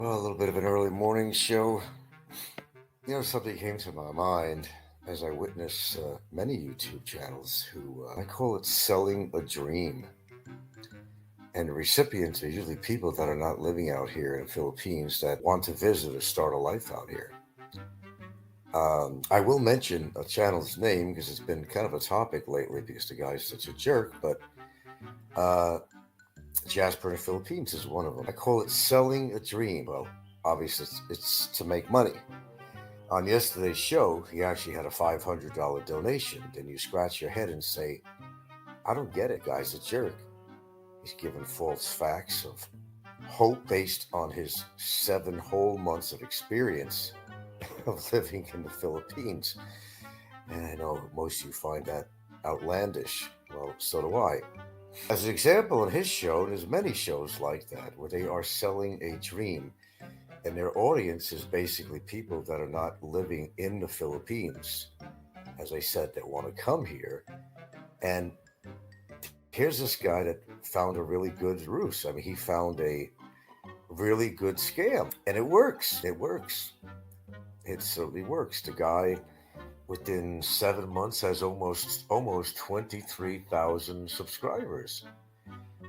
Well, a little bit of an early morning show. Something came to my mind as I witness many YouTube channels who I call it selling a dream. And the recipients are usually people that are not living out here in the Philippines that want to visit or start a life out here. I will mention a channel's name because it's been kind of a topic lately because the guy's such a jerk, but uh, Jasper the Philippines is one of them. I call it selling a dream. Well, obviously, it's to make money. On yesterday's show, he actually had a $500 donation. Then you scratch your head and say, I don't get it, guy's a jerk. He's given false facts of hope based on his 7 whole months of experience of living in the Philippines. And I know most of you find that outlandish. Well, so do I. As an example, in his show, there's many shows like that where they are selling a dream, and their audience is basically people that are not living in the Philippines, as I said, that want to come here. And here's this guy that found a really good ruse. I mean, he found a really good scam, and it works. It works. It certainly works. The guy within 7 months has almost 23,000 subscribers.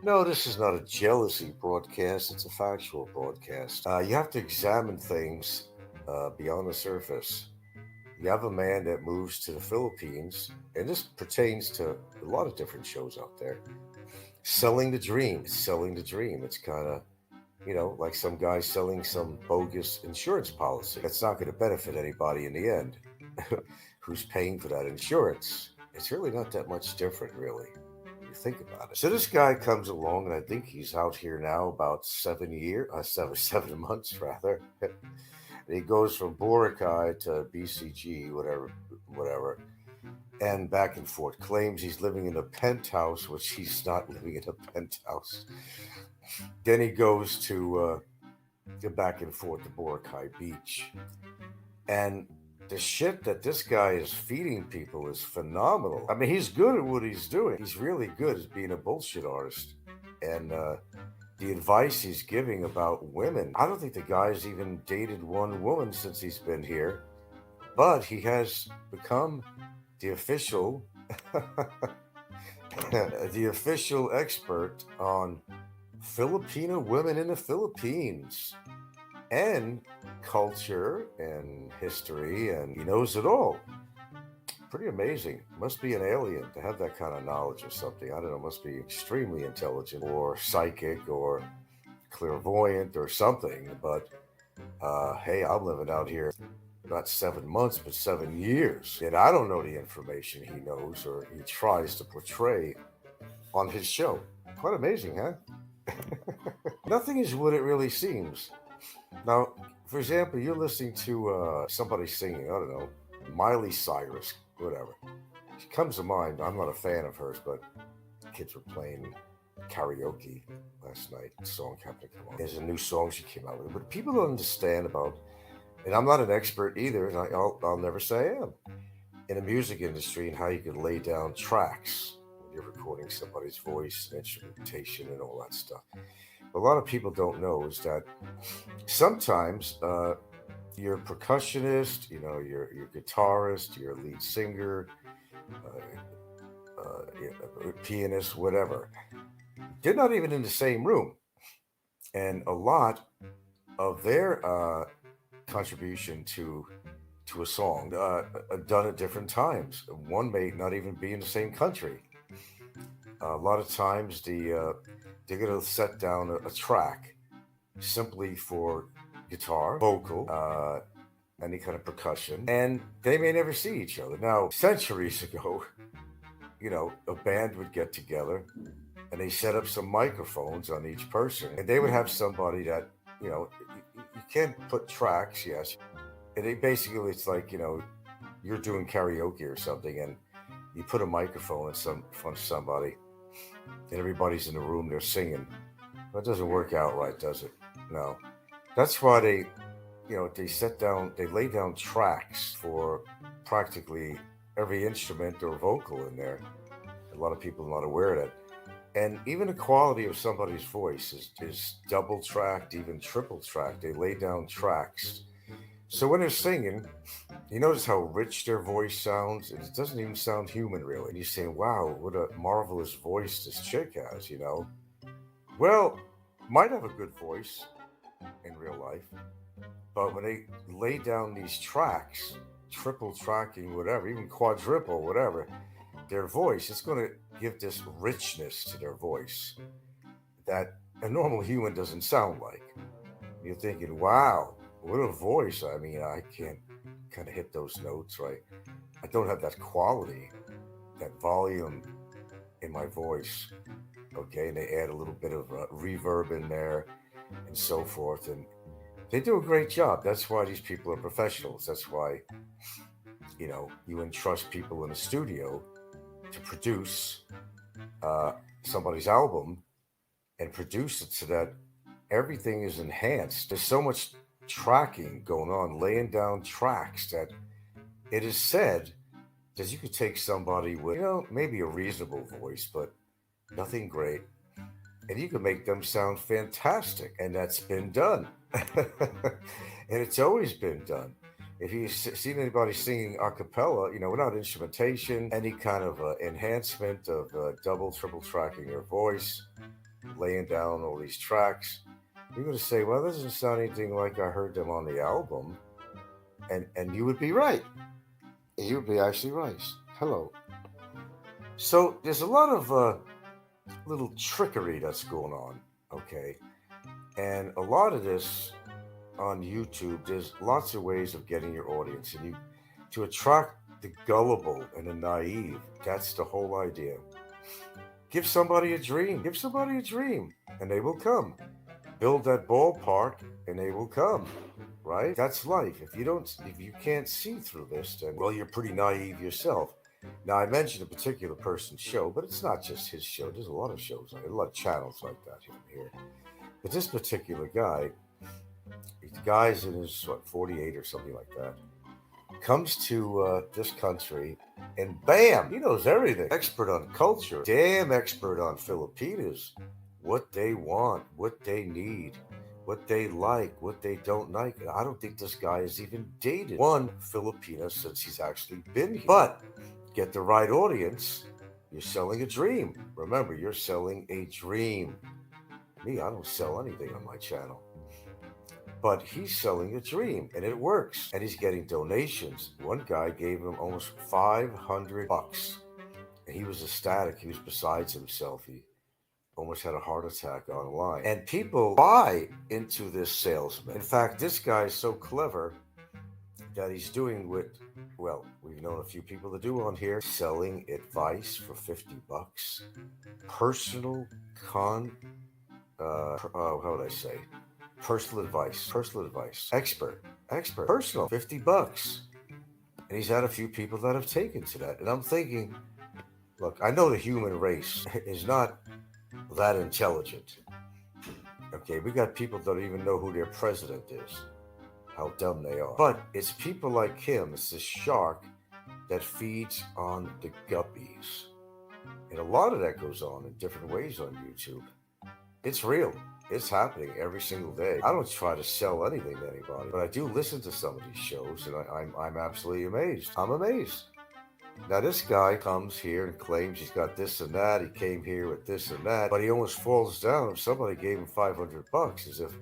No, this is not a jealousy broadcast. It's a factual broadcast. You have to examine things beyond the surface. You have a man that moves to the Philippines, and this pertains to a lot of different shows out there. Selling the dream, selling the dream. It's kind of, like some guy selling some bogus insurance policy. That's not going to benefit anybody in the end who's paying for that insurance. It's really not that much different, really. You think about it. So this guy comes along, and I think he's out here now about 7 years, 7 months rather. And he goes from Boracay to BCG, whatever, and back and forth. Claims he's living in a penthouse, which he's not living in a penthouse. Then he goes to get back and forth to Boracay Beach, and the shit that this guy is feeding people is phenomenal. I mean, he's good at what he's doing. He's really good at being a bullshit artist. And the advice he's giving about women, I don't think the guy's even dated one woman since he's been here, but he has become the official the official expert on Filipino women in the Philippines and culture and history, and he knows it all. Pretty amazing. Must be an alien to have that kind of knowledge or something. I don't know. Must be extremely intelligent or psychic or clairvoyant or something. But hey, I'm living out here not 7 months, but 7 years. And I don't know the information he knows or he tries to portray on his show. Quite amazing, huh? Nothing is what it really seems. Now, for example, you're listening to somebody singing, I don't know, Miley Cyrus, whatever. She comes to mind. I'm not a fan of hers, but kids were playing karaoke last night. The song happened to come on. There's a new song she came out with. But people don't understand about, and I'm not an expert either, and I'll never say I am, in the music industry and how you can lay down tracks when you're recording somebody's voice and instrumentation and all that stuff. A lot of people don't know is that sometimes you're a percussionist, your guitarist, your lead singer, pianist, whatever. They're not even in the same room, and a lot of their contribution to a song done at different times. One may not even be in the same country. A lot of times they're going to set down a track simply for guitar, vocal, any kind of percussion, and they may never see each other. Now, centuries ago, a band would get together and they set up some microphones on each person, and they would have somebody that, you can't put tracks, yes. And basically, it's like, you're doing karaoke or something, and you put a microphone in front of somebody, and everybody's in the room, they're singing. That doesn't work out right, does it? No. That's why they lay down tracks for practically every instrument or vocal in there. A lot of people are not aware of that. And even the quality of somebody's voice is double tracked, even triple tracked. They lay down tracks. So when they're singing, you notice how rich their voice sounds? It doesn't even sound human, really. And you're saying, wow, what a marvelous voice this chick has, you know? Well, might have a good voice in real life, but when they lay down these tracks, triple tracking, whatever, even quadruple, whatever, their voice, it's going to give this richness to their voice that a normal human doesn't sound like. You're thinking, wow, what a voice. I mean, I can't kind of hit those notes, right? I don't have that quality, that volume in my voice. Okay, and they add a little bit of reverb in there and so forth. And they do a great job. That's why these people are professionals. That's why, you entrust people in a studio to produce uh, somebody's album and produce it so that everything is enhanced. There's so much tracking going on, laying down tracks that it is said that you could take somebody with, maybe a reasonable voice, but nothing great, and you can make them sound fantastic. And that's been done. And it's always been done. If you've seen anybody singing a cappella, without instrumentation, any kind of enhancement of double, triple tracking your voice, laying down all these tracks, you're going to say, well, this doesn't sound anything like I heard them on the album. And you would be right. You would be actually right. Hello. So there's a lot of little trickery that's going on, okay? And a lot of this on YouTube, there's lots of ways of getting your audience, and you to attract the gullible and the naive. That's the whole idea. Give somebody a dream. Give somebody a dream, and they will come. Build that ballpark, and they will come. Right? That's life. If you can't see through this, then well, you're pretty naive yourself. Now, I mentioned a particular person's show, but it's not just his show. There's a lot of shows, a lot of channels like that here. But this particular guy, the guy's in his 48 or something like that, comes to this country, and bam, he knows everything. Expert on culture, damn expert on Filipinos, what they want, what they need, what they like, what they don't like. And I don't think this guy has even dated one Filipina since he's actually been here. But get the right audience, you're selling a dream. Remember, you're selling a dream. Me, I don't sell anything on my channel. But he's selling a dream, and it works. And he's getting donations. One guy gave him almost $500. And he was ecstatic. He was besides himself. He almost had a heart attack online. And people buy into this salesman. In fact, this guy is so clever that he's doing what, well, we've known a few people to do on here, selling advice for $50. Personal how would I say? Personal advice. Expert, personal, $50. And he's had a few people that have taken to that. And I'm thinking, look, I know the human race is not that intelligent. Okay, we got people that don't even know who their president is, how dumb they are. But it's people like him, it's this shark that feeds on the guppies. And a lot of that goes on in different ways on YouTube. It's real. It's happening every single day. I don't try to sell anything to anybody, but I do listen to some of these shows, and I'm absolutely amazed. I'm amazed. Now, this guy comes here and claims he's got this and that. He came here with this and that, but he almost falls down if somebody gave him $500, as if,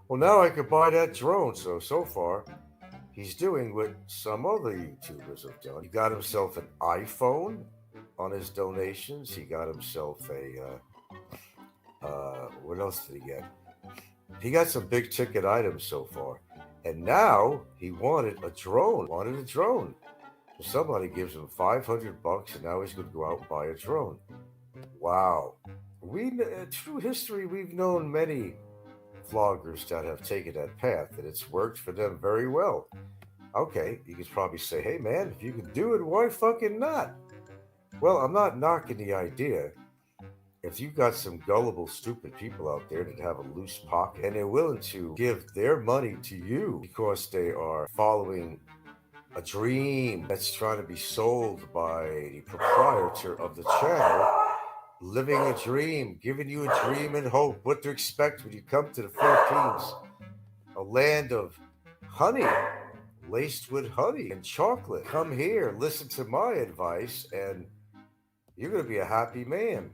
well, now I could buy that drone. So far, he's doing what some other YouTubers have done. He got himself an iPhone on his donations. He got himself what else did he get? He got some big ticket items so far. And now he wanted a drone. So somebody gives him $500, and now he's going to go out and buy a drone. Wow. Through history, we've known many vloggers that have taken that path, and it's worked for them very well. Okay, you could probably say, hey man, if you can do it, why fucking not? Well, I'm not knocking the idea. If you've got some gullible, stupid people out there that have a loose pocket and they're willing to give their money to you because they are following a dream that's trying to be sold by the proprietor of the channel, living a dream, giving you a dream and hope, what to expect when you come to the Philippines, a land of honey, laced with honey and chocolate. Come here, listen to my advice, and you're going to be a happy man.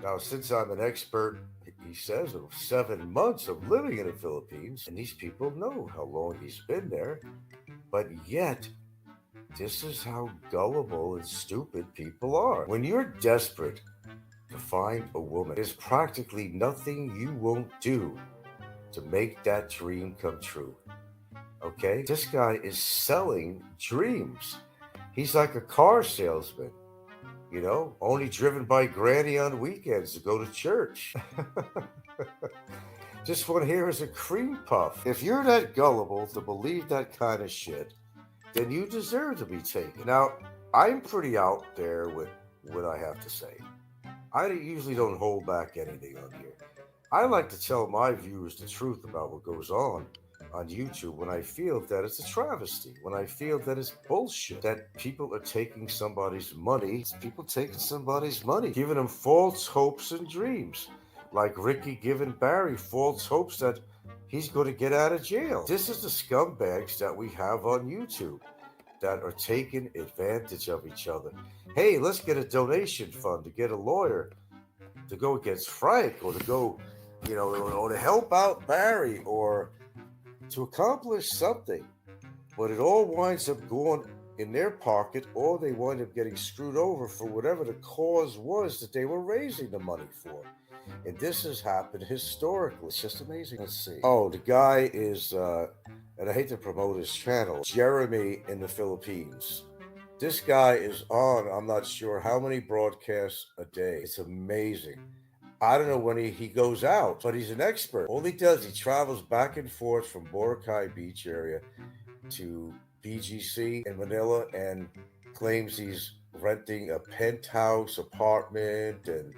Now, since I'm an expert, he says, of 7 months of living in the Philippines, and these people know how long he's been there, but yet, this is how gullible and stupid people are. When you're desperate to find a woman, there's practically nothing you won't do to make that dream come true. Okay? This guy is selling dreams. He's like a car salesman, only driven by Granny on weekends to go to church. This one here is a cream puff. If you're that gullible to believe that kind of shit, then you deserve to be taken. Now, I'm pretty out there with what I have to say. I usually don't hold back anything on here. I like to tell my viewers the truth about what goes on YouTube when I feel that it's a travesty, when I feel that it's bullshit, that people are taking somebody's money, it's people taking somebody's money, giving them false hopes and dreams, like Ricky giving Barry false hopes that he's going to get out of jail. This is the scumbags that we have on YouTube that are taking advantage of each other. Hey, let's get a donation fund to get a lawyer to go against Frank, or to go, or to help out Barry, or to accomplish something. But it all winds up going in their pocket, or they wind up getting screwed over for whatever the cause was that they were raising the money for. And this has happened historically. It's just amazing. Let's see. Oh, the guy is, and I hate to promote his channel, Jeremy in the Philippines. This guy is on, I'm not sure how many broadcasts a day. It's amazing. I don't know when he goes out, but he's an expert. All he does, he travels back and forth from Boracay Beach area to BGC in Manila, and claims he's renting a penthouse apartment, and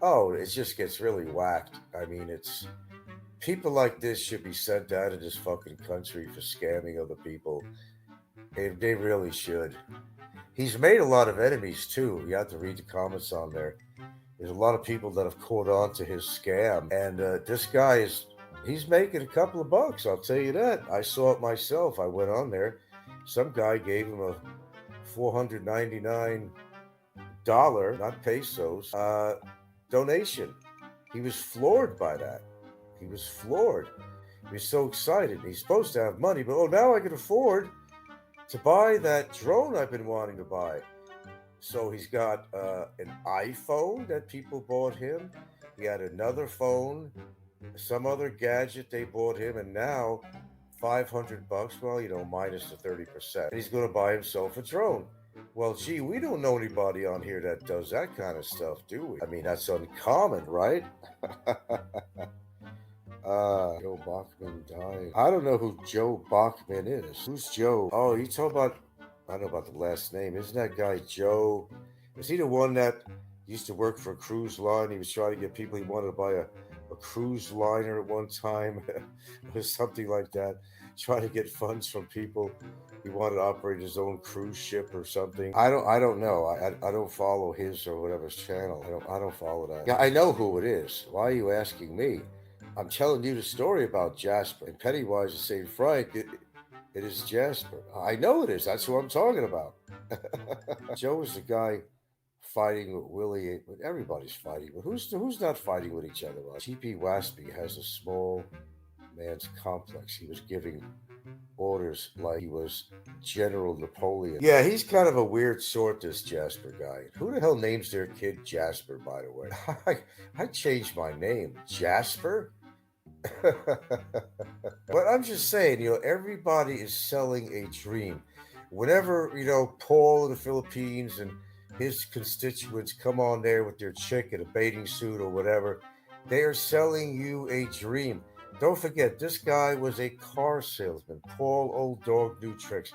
it just gets really whacked. I mean, it's people like this should be sent out of this fucking country for scamming other people. They really should. He's made a lot of enemies too. You have to read the comments on there. There's a lot of people that have caught on to his scam, and this guy he's making a couple of bucks, I'll tell you that. I saw it myself. I went on there. Some guy gave him a $499, not pesos, donation. He was floored by that. He was floored. He was so excited. He's supposed to have money, but now I can afford to buy that drone I've been wanting to buy. So he's got an iPhone that people bought him. He had another phone, some other gadget they bought him, and now $500. Well, minus the 30%. And he's going to buy himself a drone. Well, gee, we don't know anybody on here that does that kind of stuff, do we? I mean, that's uncommon, right? Joe Bachman died. I don't know who Joe Bachman is. Who's Joe? Oh, you talk about, I don't know about the last name. Isn't that guy Joe? Is he the one that used to work for a cruise line? He was trying to get people, he wanted to buy a cruise liner at one time or something like that. Trying to get funds from people. He wanted to operate his own cruise ship or something. I don't know. I don't follow his or whatever's channel. I don't follow that. Yeah, I know who it is. Why are you asking me? I'm telling you the story about Jasper. And Pennywise is saying, Frank, it is Jasper. I know it is. That's who I'm talking about. Joe is the guy fighting with Willie. Everybody's fighting. But who's not fighting with each other? T.P. Waspy has a small man's complex. He was giving orders like he was General Napoleon. Yeah, he's kind of a weird sort, this Jasper guy. Who the hell names their kid Jasper, by the way? I changed my name. Jasper? But I'm just saying, everybody is selling a dream. Whenever, Paul in the Philippines and his constituents come on there with their chick in a bathing suit or whatever, they are selling you a dream. Don't forget, this guy was a car salesman. Paul Old Dog New Tricks.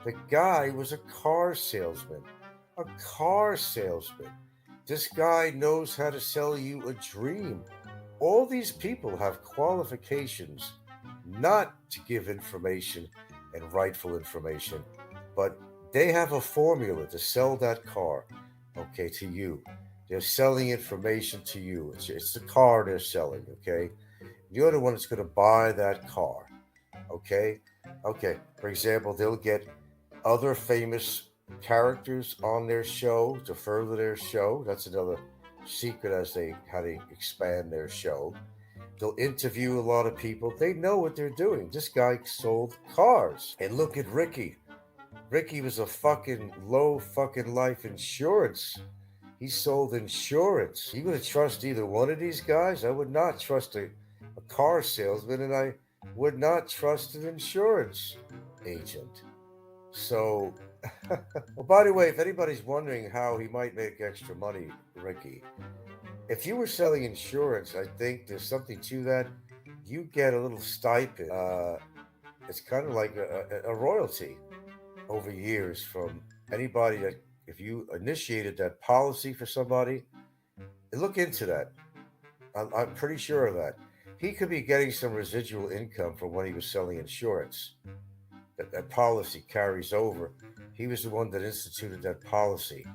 The guy was a car salesman. A car salesman. This guy knows how to sell you a dream. All these people have qualifications not to give information and rightful information, but they have a formula to sell that car, to you. They're selling information to you. It's the car they're selling, okay? You're the one that's going to buy that car, okay? Okay, for example, they'll get other famous characters on their show to further their show. That's another secret as how they expand their show. They'll interview a lot of people. They know what they're doing. This guy sold cars. And look at Ricky. Ricky was a fucking low fucking life insurance. He sold insurance. You gonna trust either one of these guys? I would not trust a car salesman, and I would not trust an insurance agent. So, well, by the way, if anybody's wondering how he might make extra money, Ricky, if you were selling insurance, I think there's something to that. You get a little stipend. It's kind of like a royalty over years from anybody that, if you initiated that policy for somebody, look into that. I'm pretty sure of that. He could be getting some residual income from when he was selling insurance. That policy carries over. He was the one that instituted that policy.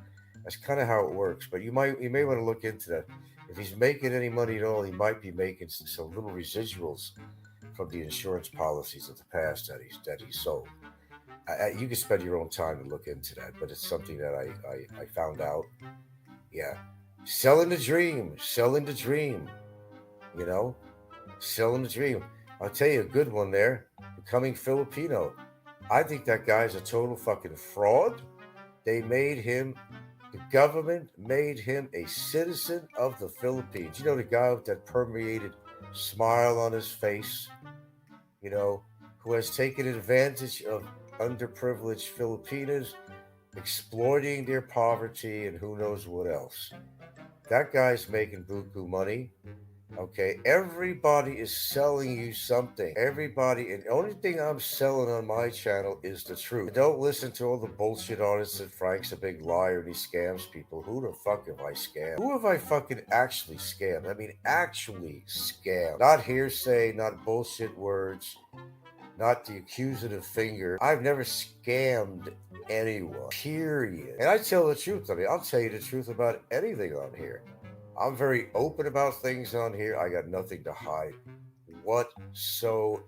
That's kind of how it works. But you may want to look into that. If he's making any money at all, he might be making some little residuals from the insurance policies of the past that he sold. You can spend your own time to look into that, but it's something that I found out. Yeah, selling the dream, selling the dream. You know, selling the dream. I'll tell you a good one there. Becoming Filipino. I think that guy's a total fucking fraud. The government made him a citizen of the Philippines. You know, the guy with that permeated smile on his face, you know, who has taken advantage of underprivileged Filipinos, exploiting their poverty and who knows what else. That guy's making buku money. Okay, everybody is selling you something. Everybody, and the only thing I'm selling on my channel is the truth. Don't listen to all the bullshit artists that Frank's a big liar and he scams people. Who the fuck have I scammed? Who have I fucking actually scammed? I mean, actually scammed. Not hearsay, not bullshit words, not the accusative finger. I've never scammed anyone, period. And I tell the truth. I mean, I'll tell you the truth about anything on here. I'm very open about things on here. I got nothing to hide whatsoever.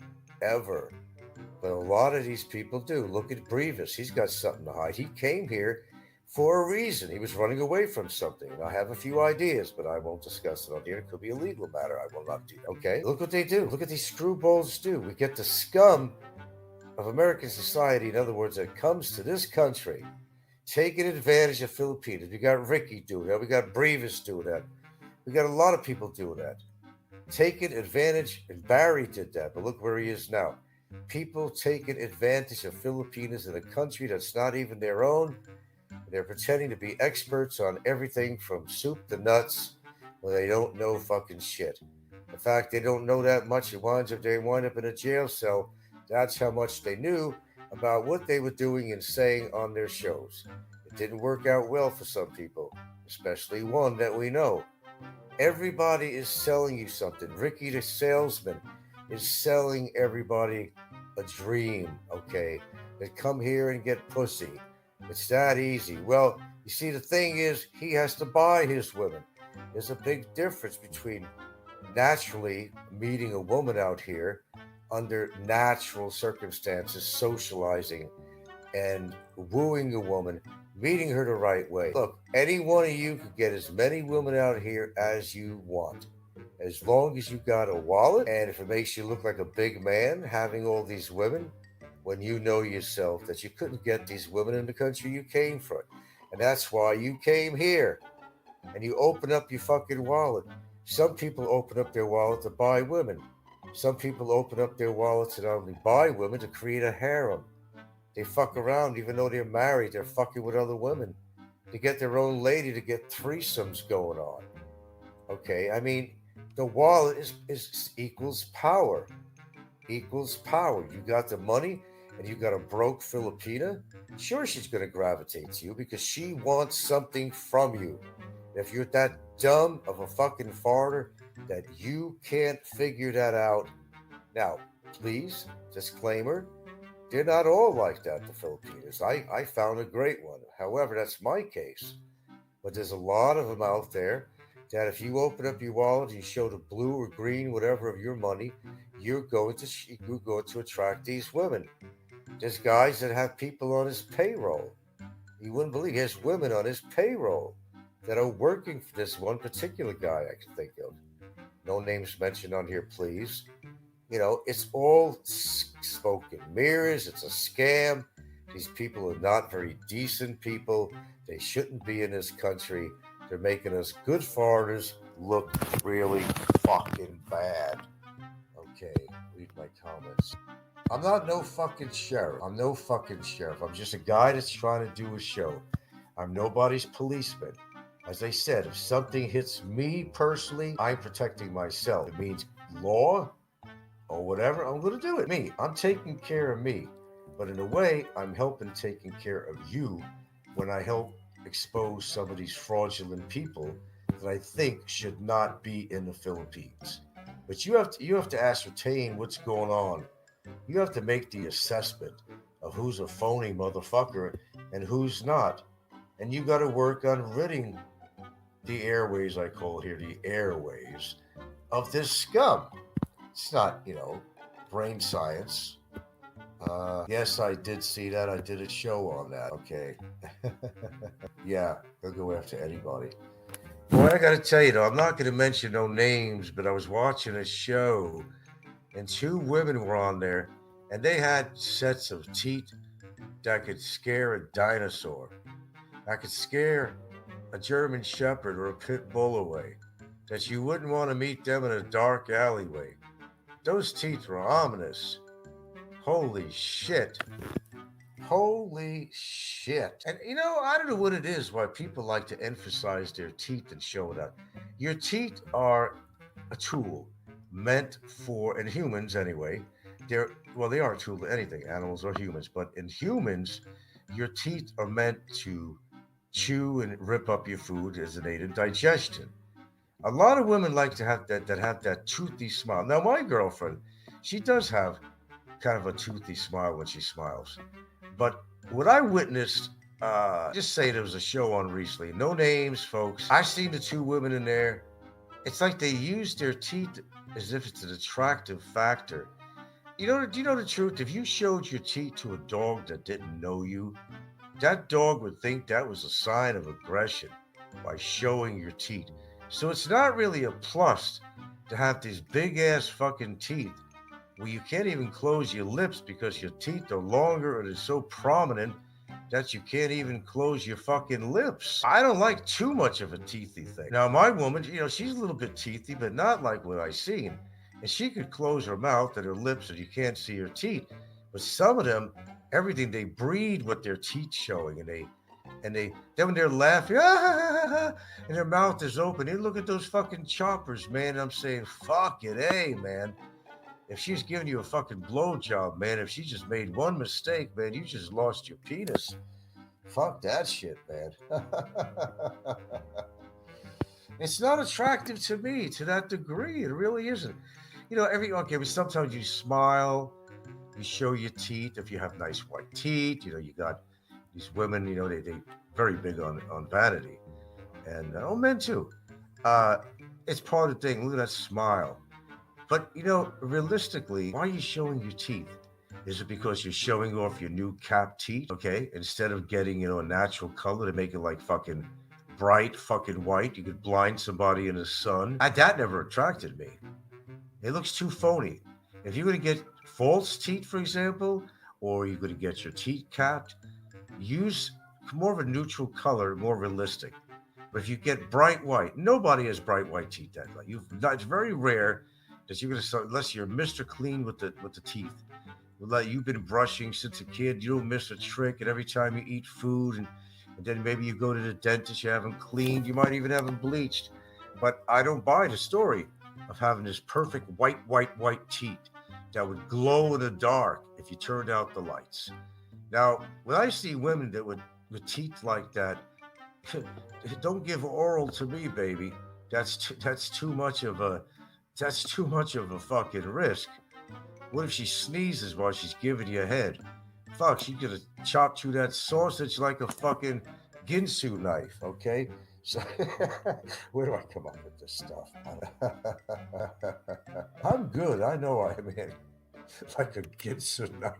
But a lot of these people do. Look at Brevis. He's got something to hide. He came here for a reason. He was running away from something. And I have a few ideas, but I won't discuss it on here. It could be a legal matter. I will not do that. Okay? Look what they do. Look what these screwballs do. We get the scum of American society, in other words, that comes to this country, taking advantage of Filipinos. We got Ricky doing that. We got Brevis doing that. We got a lot of people doing that. Taking advantage, and Barry did that, but look where he is now. People taking advantage of Filipinos in a country that's not even their own. They're pretending to be experts on everything from soup to nuts when they don't know fucking shit. In fact, they don't know that much. They wind up in a jail cell. That's how much they knew about what they were doing and saying on their shows. It didn't work out well for some people, especially one that we know. Everybody is selling you something. Ricky the salesman is selling everybody a dream, okay? They come here and get pussy. It's that easy. Well, you see, the thing is, he has to buy his women. There's a big difference between naturally meeting a woman out here under natural circumstances, socializing and wooing a woman, meeting her the right way. Look, any one of you could get as many women out here as you want. As long as you got a wallet, and if it makes you look like a big man having all these women, when you know yourself that you couldn't get these women in the country you came from. And that's why you came here. And you open up your fucking wallet. Some people open up their wallet to buy women. Some people open up their wallet to not only buy women, to create a harem. They fuck around even though they're married. They're fucking with other women to get their own lady, to get threesomes going on. Okay, I mean, the wallet is equals power. Equals power. You got the money and you got a broke Filipina, sure, she's going to gravitate to you because she wants something from you. If you're that dumb of a fucking foreigner that you can't figure that out, now, please, disclaimer, they're not all like that, the Filipinos. I found a great one. However, that's my case. But there's a lot of them out there that if you open up your wallet and you show the blue or green, whatever of your money, you're going to attract these women. There's guys that have people on his payroll. You wouldn't believe he has women on his payroll that are working for this one particular guy I can think of. No names mentioned on here, please. It's all smoke and mirrors. It's a scam. These people are not very decent people. They shouldn't be in this country. They're making us good foreigners look really fucking bad. Okay, read my comments. I'm not no fucking sheriff. I'm no fucking sheriff. I'm just a guy that's trying to do a show. I'm nobody's policeman. As I said, if something hits me personally, I'm protecting myself. It means law or whatever, I'm going to do it. Me, I'm taking care of me. But in a way, I'm helping taking care of you when I help expose some of these fraudulent people that I think should not be in the Philippines. But you have to ascertain what's going on. You have to make the assessment of who's a phony motherfucker and who's not. And you got to work on ridding the airways, I call it here, the airways of this scum. It's not, brain science. Yes, I did see that. I did a show on that. Okay. Yeah, they'll go after anybody. Boy, I got to tell you, though, I'm not going to mention no names, but I was watching a show and two women were on there and they had sets of teeth that could scare a dinosaur. That could scare a German Shepherd or a pit bull away. That you wouldn't want to meet them in a dark alleyway. Those teeth were ominous. Holy shit. Holy shit. And I don't know what it is why people like to emphasize their teeth and show it up. Your teeth are a tool meant for, in humans anyway, they are a tool to anything, animals or humans, but in humans, your teeth are meant to chew and rip up your food as an aid in digestion. A lot of women like to have that have that toothy smile. Now my girlfriend, she does have kind of a toothy smile when she smiles. But what I witnessed, just say there was a show on recently. No names, folks. I seen the two women in there. It's like they use their teeth as if it's an attractive factor. Do you know the truth? If you showed your teeth to a dog that didn't know you, that dog would think that was a sign of aggression by showing your teeth. So it's not really a plus to have these big ass fucking teeth where you can't even close your lips because your teeth are longer and it's so prominent that you can't even close your fucking lips. I don't like too much of a teethy thing. Now, my woman, she's a little bit teethy, but not like what I seen. And she could close her mouth and her lips and you can't see her teeth. But some of them, everything, they breed with their teeth showing and then when they're laughing, and their mouth is open, they look at those fucking choppers, man. I'm saying, fuck it, hey, man. If she's giving you a fucking blowjob, man, if she just made one mistake, man, you just lost your penis. Fuck that shit, man. It's not attractive to me to that degree. It really isn't. But sometimes you smile, you show your teeth if you have nice white teeth. You got these women, they very big on vanity. And men too. Uh, it's part of the thing. Look at that smile. But realistically, why are you showing your teeth? Is it because you're showing off your new cap teeth? Okay, instead of getting a natural color to make it like fucking bright fucking white, you could blind somebody in the sun. That never attracted me. It looks too phony. If you're gonna get false teeth, for example, or you're gonna get your teeth capped, use more of a neutral color, more realistic. But if you get bright white, nobody has bright white teeth that way. It's very rare that you're gonna start unless you're Mr. Clean with the teeth. Like you've been brushing since a kid, you don't miss a trick, and every time you eat food, and then maybe you go to the dentist, you haven't cleaned, you might even have them bleached. But I don't buy the story of having this perfect white teeth that would glow in the dark if you turned out the lights. Now, when I see women that would with teeth like that, don't give oral to me, baby. That's too much of a fucking risk. What if she sneezes while she's giving you a head? Fuck, she's gonna chop through that sausage like a fucking Ginsu knife, okay? So where do I come up with this stuff? I'm good. I know I am in like a Gibson knife.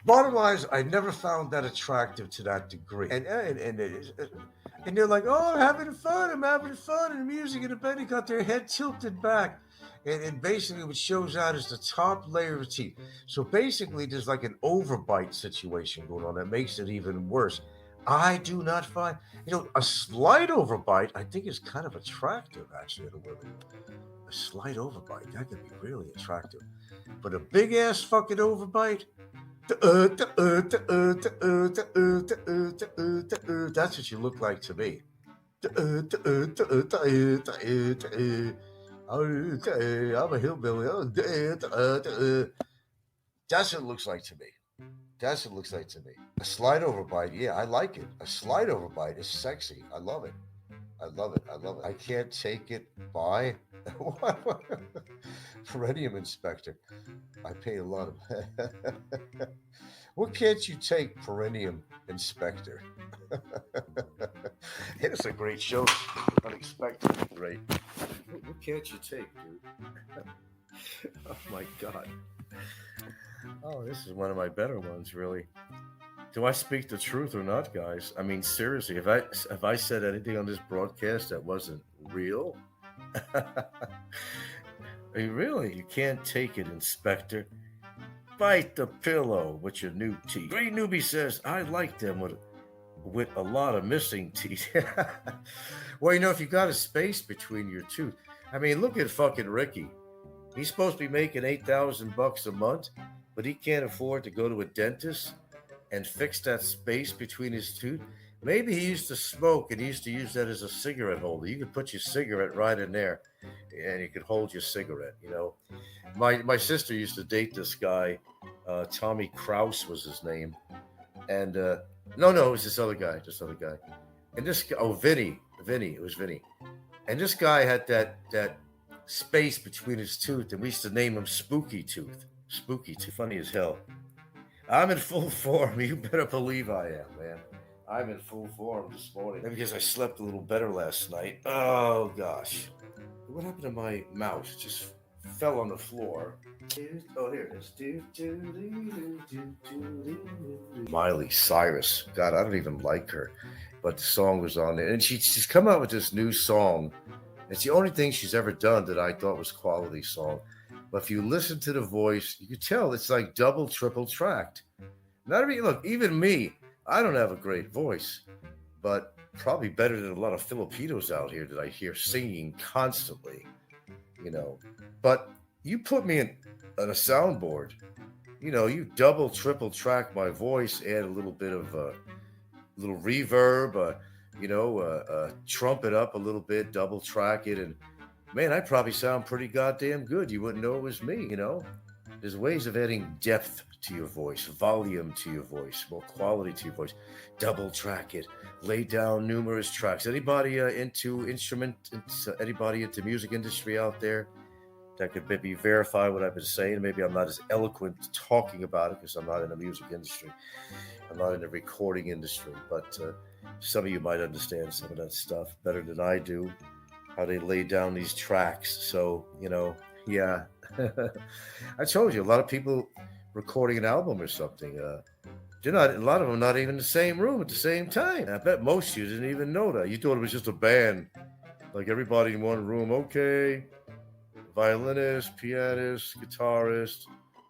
Bottom line is, I never found that attractive to that degree. And they're like, "Oh, I'm having fun. I'm having fun." And the music in the bed, they got their head tilted back. And basically, what shows out is the top layer of teeth. So basically, there's like an overbite situation going on that makes it even worse. I do not find, a slight overbite, I think is kind of attractive, actually, to women. A slight overbite, that could be really attractive. But a big ass fucking overbite, that's what you look like to me. I'm a hillbilly. That's what it looks like to me. That's what it looks like to me. A slight overbite, yeah, I like it. A slight overbite is sexy. I love it. I love it. I love it. I can't take it by Perennium Inspector. I pay a lot of. What can't you take, Perennium Inspector? It's a great show. Unexpected. Great. What can't you take, dude? Oh my God. Oh, this is one of my better ones, really. Do I speak the truth or not, guys? I mean, seriously, if I said anything on this broadcast that wasn't real, I mean, really, you can't take it, Inspector. Bite the pillow with your new teeth. Green Newbie says, I like them with a lot of missing teeth. Well, if you got a space between your tooth, I mean, look at fucking Ricky. He's supposed to be making $8,000 a month, but he can't afford to go to a dentist and fix that space between his tooth. Maybe he used to smoke and he used to use that as a cigarette holder. You could put your cigarette right in there and you could hold your cigarette, My sister used to date this guy, Tommy Kraus was his name. And no, it was this other guy. And this guy, Vinny, it was Vinny. And this guy had that space between his tooth, and we used to name him Spooky Tooth. Funny as hell. I'm in full form. You better believe I am, man. I'm in full form this morning. Maybe because I slept a little better last night. Oh, gosh. What happened to my mouse? It just fell on the floor. Oh, here it is. Miley Cyrus. God, I don't even like her. But the song was on there. And she's come out with this new song. It's the only thing she's ever done that I thought was quality song. But if you listen to the voice, you can tell it's like double, triple tracked. Even me, I don't have a great voice, but probably better than a lot of Filipinos out here that I hear singing constantly, But you put me on a soundboard, you double, triple track my voice, add a little bit of little reverb, trump it up a little bit, double track it, and man, I probably sound pretty goddamn good. You wouldn't know it was me, There's ways of adding depth to your voice, volume to your voice, more quality to your voice. Double track it, lay down numerous tracks. Anybody into anybody into music industry out there that could maybe verify what I've been saying? Maybe I'm not as eloquent talking about it because I'm not in the music industry. I'm not in the recording industry, but some of you might understand some of that stuff better than I do. How they lay down these tracks. So, yeah. I told you, a lot of people recording an album or something, a lot of them not even in the same room at the same time. I bet most of you didn't even know that. You thought it was just a band, like everybody in one room. Okay, violinist, pianist, guitarist,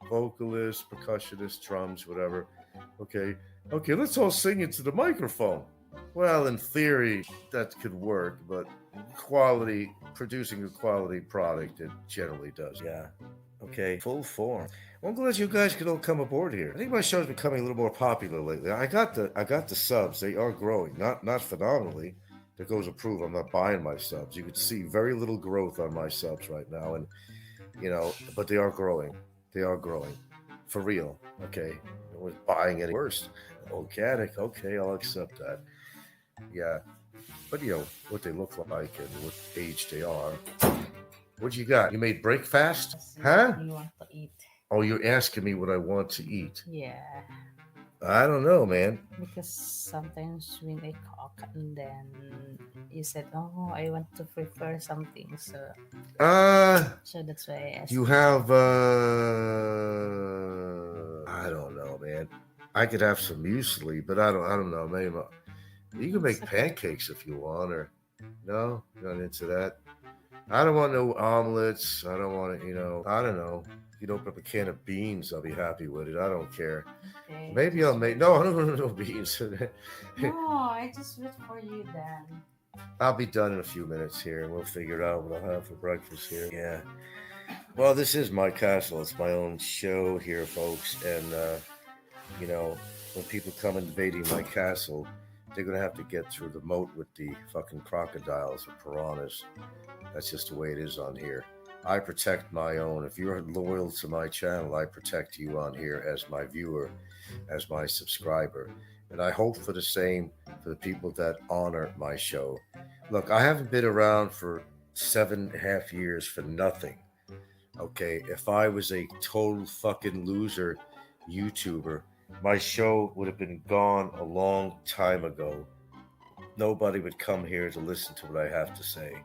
vocalist, percussionist, drums, whatever. Okay, let's all sing into the microphone. Well, in theory, that could work, but producing a quality product, it generally does. Yeah. Okay. Full form. Well, I'm glad you guys could all come aboard here. I think my show's becoming a little more popular lately. I got the subs. They are growing. Not phenomenally. That goes to prove I'm not buying my subs. You could see very little growth on my subs right now, and but they are growing. They are growing. For real. Okay. No one's buying any worse. Organic. Okay, I'll accept that. Yeah. But what they look like and what age they are. What you got? You made breakfast? Huh? You want to eat? Oh, you're asking me what I want to eat. Yeah. I don't know, man. Because sometimes when I cook and then you said, "Oh, I want to prepare something," Uh, so that's why I asked you you. have, I don't know, man. I could have some muesli, but I don't know. Maybe you can It's make okay. pancakes if you want, or no, you're not into that. I don't want no omelets. I don't want to, I don't know. If you open up a can of beans, I'll be happy with it. I don't care. Okay, Maybe I'll just make, wait. no, no beans. No, I just wait for you then. I'll be done in a few minutes here, and we'll figure out what I'll have for breakfast here. Yeah. Well, this is my castle. It's my own show here, folks. And, when people come invading my castle, they're going to have to get through the moat with the fucking crocodiles or piranhas. That's just the way it is on here. I protect my own. If you're loyal to my channel, I protect you on here as my viewer, as my subscriber. And I hope for the same for the people that honor my show. Look, I haven't been around for 7.5 years for nothing. Okay, if I was a total fucking loser YouTuber, my show would have been gone a long time ago. Nobody would come here to listen to what I have to say.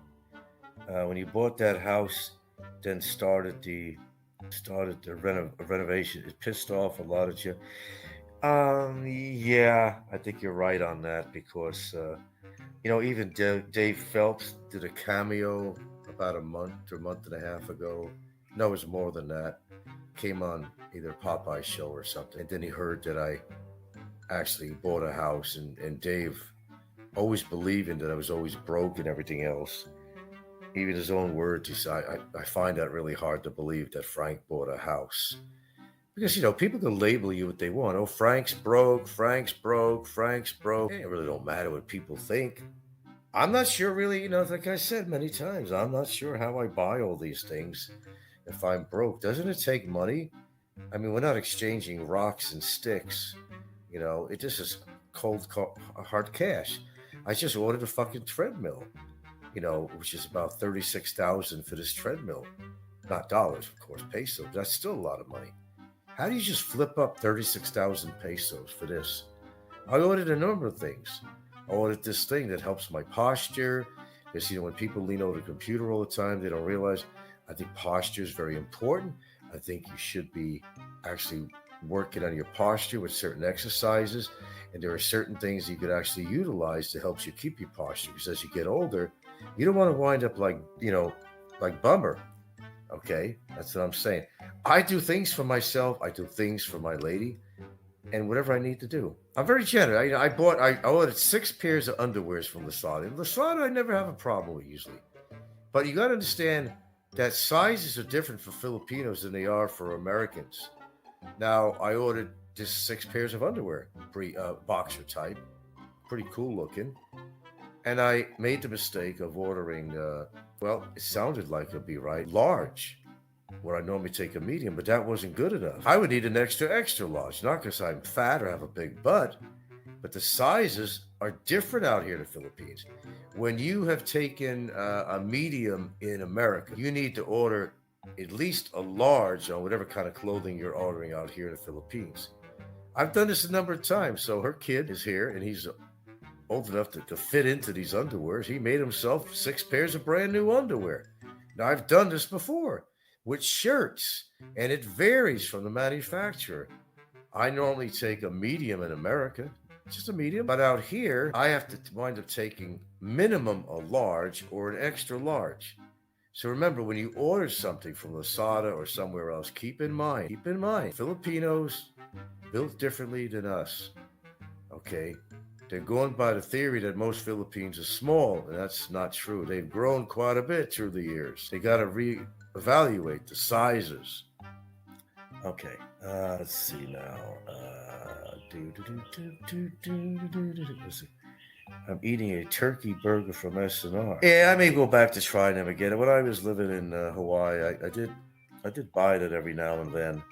When you bought that house, then started the renovation, it pissed off a lot of you. Yeah, I think you're right on that because even Dave Phelps did a cameo about a month or month and a half ago. No, it was more than that. Came on either Popeye show or something, and then he heard that I actually bought a house, and Dave always believing that I was always broke and everything else. Even his own words, he said, I find that really hard to believe that Frank bought a house. Because, people can label you what they want. Oh, Frank's broke, Frank's broke, Frank's broke. It really don't matter what people think. I'm not sure, really, like I said many times, I'm not sure how I buy all these things if I'm broke. Doesn't it take money? I mean, we're not exchanging rocks and sticks. It just is hard cash. I just ordered a fucking treadmill, which is about 36,000 for this treadmill. Not dollars, of course, pesos. That's still a lot of money. How do you just flip up 36,000 pesos for this? I ordered a number of things. I ordered this thing that helps my posture. Because, when people lean over the computer all the time, they don't realize I think posture is very important. I think you should be actually working on your posture with certain exercises. And there are certain things you could actually utilize to help you keep your posture. Because as you get older, you don't want to wind up like Bummer. Okay, that's what I'm saying. I do things for myself. I do things for my lady, and whatever I need to do. I'm very generous. I ordered 6 pairs of underwears from Lasada. Lasada, I never have a problem with usually, but you got to understand that sizes are different for Filipinos than they are for Americans. Now, I ordered just 6 pairs of underwear, boxer type, pretty cool looking, and I made the mistake of ordering. Well, it sounded like it'd be right, large, where I normally take a medium, but that wasn't good enough. I would need an extra large, not because I'm fat or have a big butt, but the sizes are different out here in the Philippines. When you have taken a medium in America, you need to order at least a large on whatever kind of clothing you're ordering out here in the Philippines. I've done this a number of times. So her kid is here and he's old enough to fit into these underwears. He made himself 6 pairs of brand new underwear. Now, I've done this before with shirts, and it varies from the manufacturer. I normally take a medium in America, just a medium, but out here, I have to wind up taking minimum a large or an extra large. So remember, when you order something from Lasada or somewhere else, keep in mind, Filipinos built differently than us. Okay, they're going by the theory that most Philippines are small, and that's not true. They've grown quite a bit through the years. They got to reevaluate the sizes. Okay, let's see now. Listen, I'm eating a turkey burger from SNR. Yeah, I may go back to trying them again. When I was living in Hawaii, I did buy that every now and then.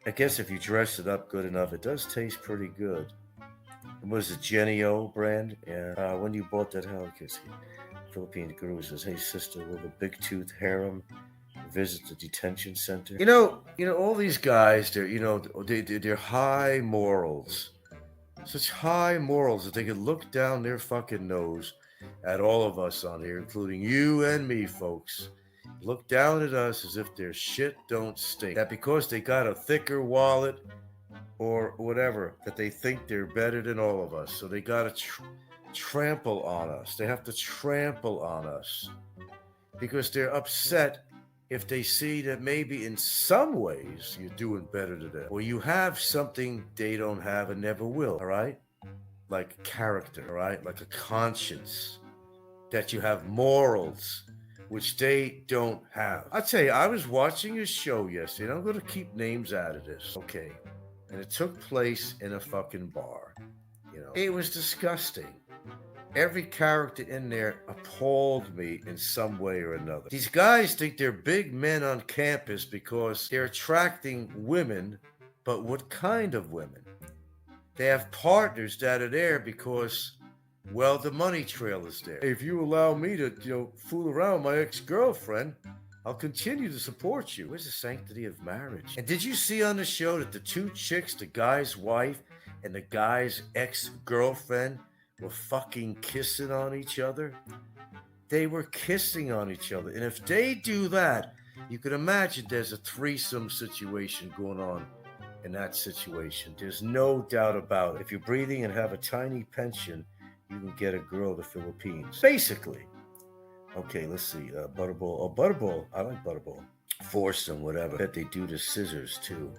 I guess if you dress it up good enough, it does taste pretty good. It was a Genio brand, and when you bought that, how Philippine guru says, "Hey sister, will the big tooth harem visit the detention center. You know, all these guys, they're high morals. Such high morals that they could look down their fucking nose at all of us on here, including you and me, folks. Look down at us as if their shit don't stink. That because they got a thicker wallet or whatever, that they think they're better than all of us. So they got to trample on us. They have to trample on us because they're upset if they see that maybe in some ways you're doing better than them, or you have something they don't have and never will, all right? Like character, all right? Like a conscience, that you have morals, which they don't have. I'll tell you, I was watching a show yesterday, and I'm going to keep names out of this, okay? And it took place in a fucking bar. It was disgusting. Every character in there appalled me in some way or another. These guys think they're big men on campus because they're attracting women, but what kind of women? They have partners that are there because, well, the money trail is there. If you allow me to, fool around with my ex-girlfriend, I'll continue to support you. Where's the sanctity of marriage? And did you see on the show that the two chicks, the guy's wife and the guy's ex-girlfriend, were fucking kissing on each other? They were kissing on each other. And if they do that, you can imagine there's a threesome situation going on in that situation. There's no doubt about it. If you're breathing and have a tiny pension, you can get a girl to the Philippines. Basically. Okay, let's see. Butterball. Oh, Butterball. I like Butterball. Foursome, whatever. I bet they do the scissors, too.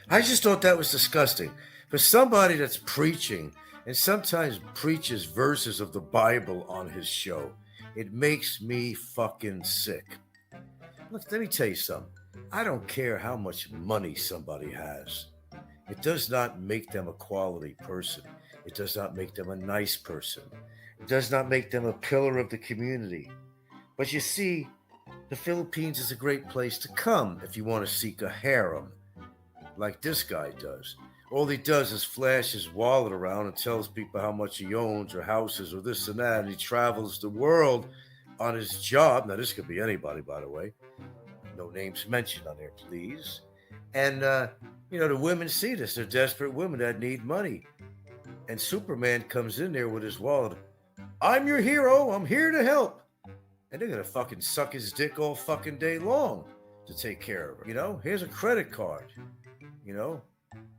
I just thought that was disgusting. For somebody that's preaching and sometimes preaches verses of the Bible on his show, it makes me fucking sick. Look, let me tell you something. I don't care how much money somebody has. It does not make them a quality person. It does not make them a nice person. It does not make them a pillar of the community. But you see, the Philippines is a great place to come if you want to seek a harem, like this guy does. All he does is flash his wallet around and tells people how much he owns or houses or this and that, and he travels the world on his job. Now, this could be anybody, by the way. No names mentioned on there, please. And, the women see this. They're desperate women that need money. And Superman comes in there with his wallet. I'm your hero. I'm here to help. And they're going to fucking suck his dick all fucking day long to take care of her. Here's a credit card.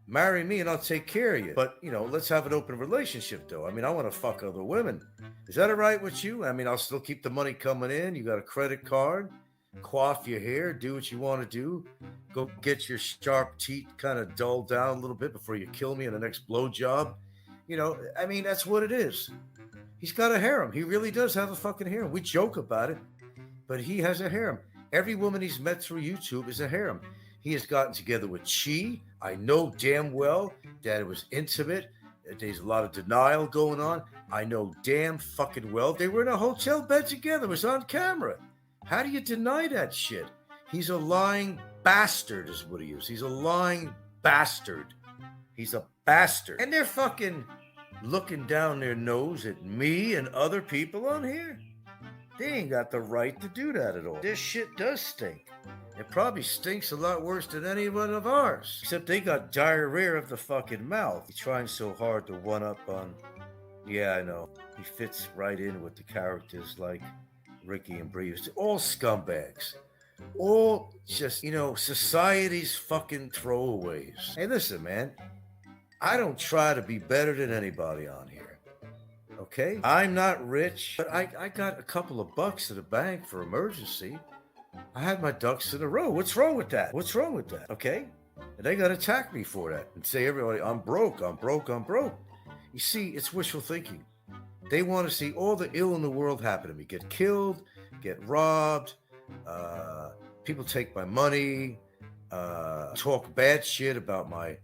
Marry me and I'll take care of you. But, let's have an open relationship, though. I mean, I want to fuck other women. Is that all right with you? I mean, I'll still keep the money coming in. You got a credit card. Coif your hair. Do what you want to do. Go get your sharp teeth kind of dulled down a little bit before you kill me in the next blowjob. I mean, that's what it is. He's got a harem. He really does have a fucking harem. We joke about it, but he has a harem. Every woman he's met through YouTube is a harem. He has gotten together with Chi. I know damn well that it was intimate. There's a lot of denial going on. I know damn fucking well they were in a hotel bed together. It was on camera. How do you deny that shit? He's a lying bastard is what he is. He's a lying bastard. He's a bastard. And they're fucking looking down their nose at me and other people on here. They ain't got the right to do that at all. This shit does stink. It probably stinks a lot worse than any one of ours. Except they got diarrhea of the fucking mouth. He's trying so hard to one up on... Yeah, I know. He fits right in with the characters like Ricky and Breves. All scumbags. All just, society's fucking throwaways. Hey, listen, man. I don't try to be better than anybody on here. Okay? I'm not rich, but I got a couple of bucks at the bank for emergency. I had my ducks in a row. What's wrong with that? What's wrong with that? Okay? And they got to attack me for that and say, everybody, I'm broke. You see, it's wishful thinking. They want to see all the ill in the world happen to me. Get killed, get robbed, people take my money, talk bad shit about my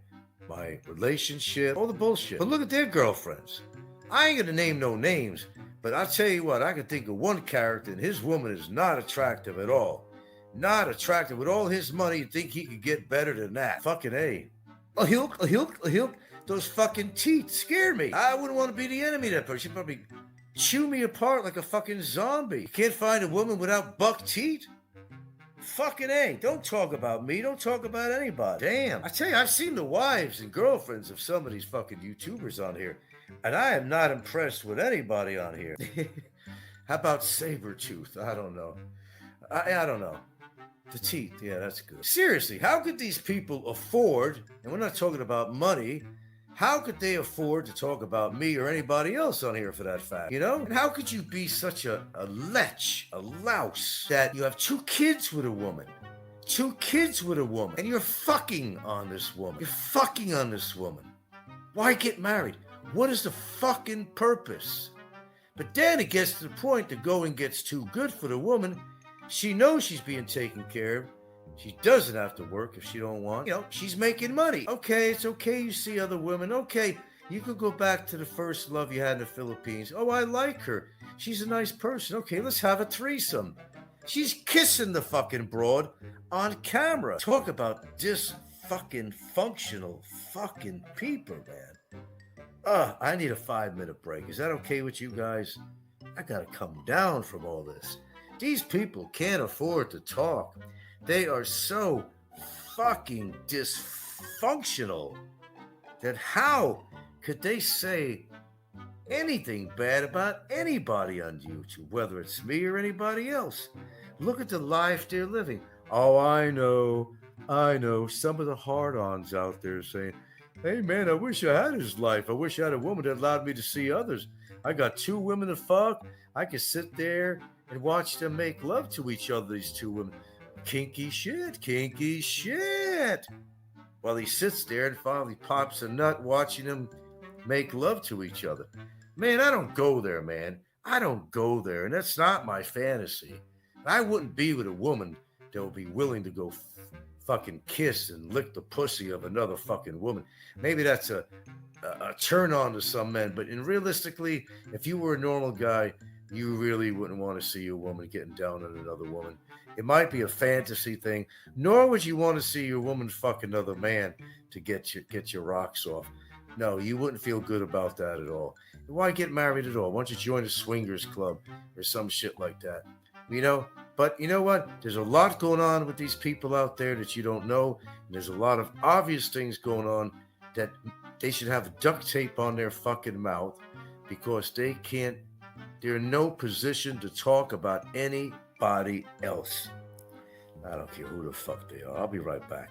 relationship, all the bullshit. But look at their girlfriends. I ain't gonna name no names, but I'll tell you what, I can think of one character, and his woman is not attractive at all. Not attractive. With all his money, you'd think he could get better than that. Fucking A. A hilk. Those fucking teeth scare me. I wouldn't want to be the enemy of that person. She'd probably chew me apart like a fucking zombie. You can't find a woman without buck teeth? Fucking A. Don't talk about me. Don't talk about anybody. Damn. I tell you, I've seen the wives and girlfriends of some of these fucking YouTubers on here, and I am not impressed with anybody on here. How about Sabretooth? I don't know. I don't know. The teeth, yeah, that's good. Seriously, how could these people afford, and we're not talking about money, how could they afford to talk about me or anybody else on here for that fact? You know? And how could you be such a lech, a louse, that you have 2 kids with a woman? 2 kids with a woman. And you're fucking on this woman. You're fucking on this woman. Why get married? What is the fucking purpose? But then it gets to the point the going gets too good for the woman. She knows she's being taken care of. She doesn't have to work if she don't want. You know, she's making money. Okay, it's okay you see other women. Okay, you could go back to the first love you had in the Philippines. Oh, I like her. She's a nice person. Okay, let's have a threesome. She's kissing the fucking broad on camera. Talk about fucking functional fucking people, man. I need a 5-minute break. Is that okay with you guys? I gotta come down from all this. These people can't afford to talk. They are so fucking dysfunctional that how could they say anything bad about anybody on YouTube, whether it's me or anybody else? Look at the life they're living. Oh, I know. Some of the hard-ons out there saying, hey, man, I wish I had his life. I wish I had a woman that allowed me to see others. I got 2 women to fuck. I could sit there and watch them make love to each other, these 2 women. Kinky shit. While he sits there and finally pops a nut watching them make love to each other. Man, I don't go there, man. I don't go there, and that's not my fantasy. I wouldn't be with a woman that would be willing to go fucking kiss and lick the pussy of another fucking woman. Maybe that's a turn on to some men, but realistically, if you were a normal guy, you really wouldn't want to see a woman getting down on another woman. It might be a fantasy thing, nor would you want to see your woman fuck another man to get your rocks off. No, you wouldn't feel good about that at all. Why get married at all? Why don't you join a swingers club or some shit like that? You know, but you know what? There's a lot going on with these people out there that you don't know. And there's a lot of obvious things going on that they should have duct tape on their fucking mouth because they're in no position to talk about anybody else. I don't care who the fuck they are. I'll be right back.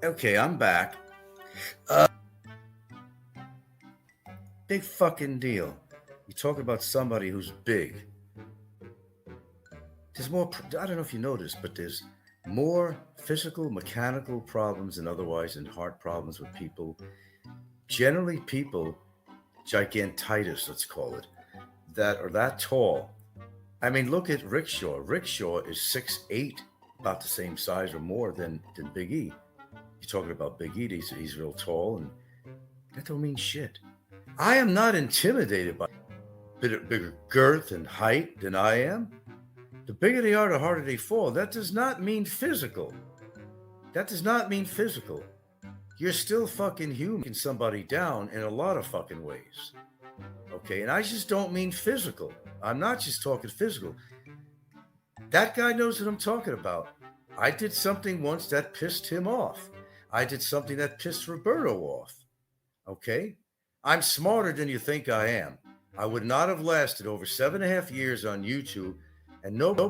Okay, I'm back. Big fucking deal. You talk about somebody who's big. There's more, I don't know if you noticed, but there's more physical, mechanical problems and otherwise and heart problems with people. Generally people, gigantitis, let's call it, that are that tall. I mean, look at Rickshaw. Rickshaw is 6'8", about the same size or more than Big E. You're talking about Big E, he's real tall, and that don't mean shit. I am not intimidated by bigger girth and height than I am. The bigger they are, the harder they fall. That does not mean physical. You're still fucking human, somebody down in a lot of fucking ways. Okay, and I just don't mean physical. I'm not just talking physical. That guy knows what I'm talking about. I did something once that pissed him off. I did something that pissed Roberto off. Okay? I'm smarter than you think I am. I would not have lasted over 7.5 years on YouTube, and nobody